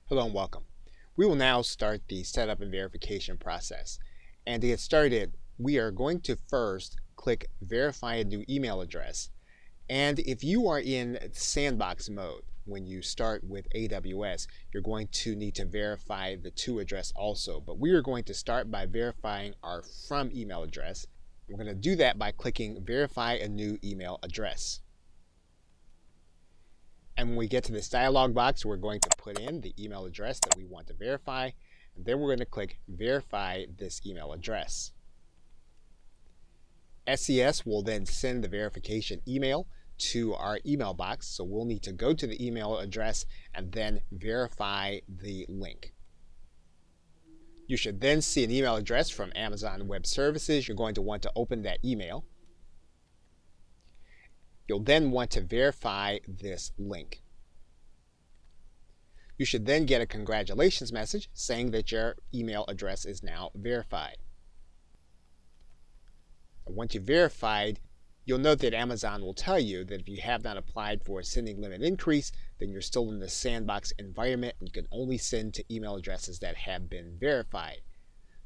Hello and welcome. We will now start the setup and verification process. And to get started, we are going to first click verify a new email address. And if you are in sandbox mode, when you start with AWS, you're going to need to verify the to address also. But we are going to start by verifying our from email address. We're going to do that by clicking verify a new email address. And when we get to this dialog box, we're going to put in the email address that we want to verify. And then we're going to click verify this email address. SES will then send the verification email to our email box. So we'll need to go to the email address and then verify the link. You should then see an email address from Amazon Web Services. You're going to want to open that email. You'll then want to verify this link. You should then get a congratulations message saying that your email address is now verified. And once you've verified, you'll note that Amazon will tell you that if you have not applied for a sending limit increase, then you're still in the sandbox environment and you can only send to email addresses that have been verified.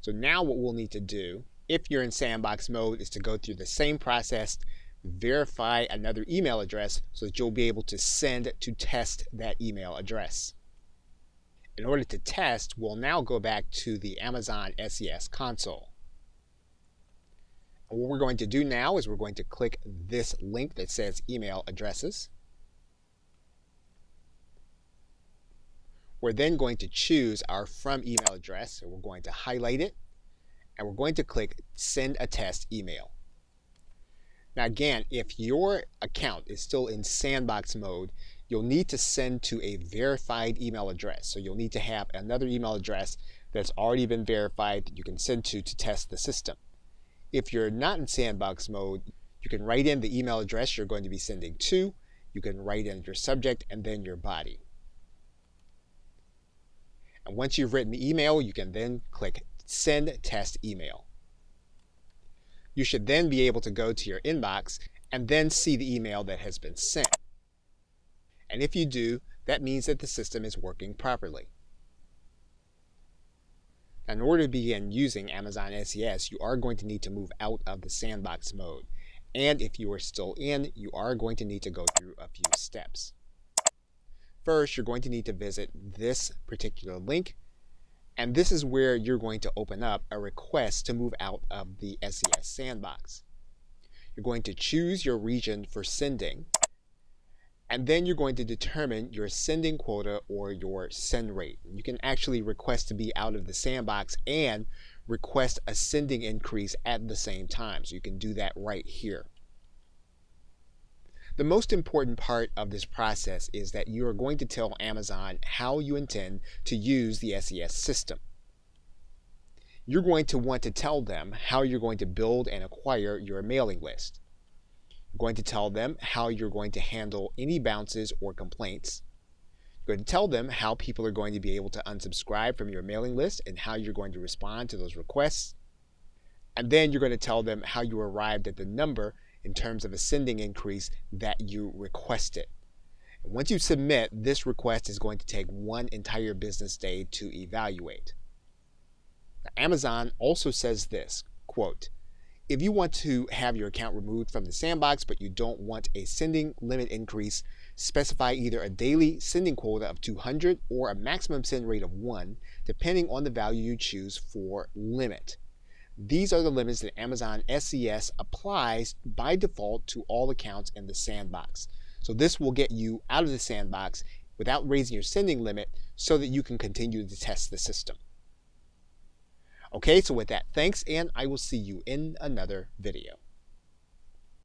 So now what we'll need to do, if you're in sandbox mode, is to go through the same process, verify another email address so that you'll be able to send to test that email address. In order to test, we'll now go back to the Amazon SES console. And what we're going to do now is we're going to click this link that says email addresses. We're then going to choose our from email address, so we're going to highlight it, and we're going to click send a test email. Now again, if your account is still in sandbox mode, you'll need to send to a verified email address. So you'll need to have another email address that's already been verified that you can send to test the system. If you're not in sandbox mode, you can write in the email address you're going to be sending to. You can write in your subject and then your body. And once you've written the email, you can then click send test email. You should then be able to go to your inbox and then see the email that has been sent. And if you do, that means that the system is working properly. Now, in order to begin using Amazon SES, you are going to need to move out of the sandbox mode. And if you are still in, you are going to need to go through a few steps. First, you're going to need to visit this particular link. And this is where you're going to open up a request to move out of the SES sandbox. You're going to choose your region for sending, and then you're going to determine your sending quota or your send rate. You can actually request to be out of the sandbox and request a sending increase at the same time. So you can do that right here. The most important part of this process is that you are going to tell Amazon how you intend to use the SES system. You're going to want to tell them how you're going to build and acquire your mailing list. You're going to tell them how you're going to handle any bounces or complaints. You're going to tell them how people are going to be able to unsubscribe from your mailing list and how you're going to respond to those requests. And then you're going to tell them how you arrived at the number in terms of a sending increase that you requested. And once you submit, this request is going to take one entire business day to evaluate. Now, Amazon also says this, quote, if you want to have your account removed from the sandbox but you don't want a sending limit increase, specify either a daily sending quota of 200 or a maximum send rate of 1, depending on the value you choose for limit. These are the limits that Amazon SES applies by default to all accounts in the sandbox. So this will get you out of the sandbox without raising your sending limit so that you can continue to test the system. Okay, so with that, thanks, and I will see you in another video.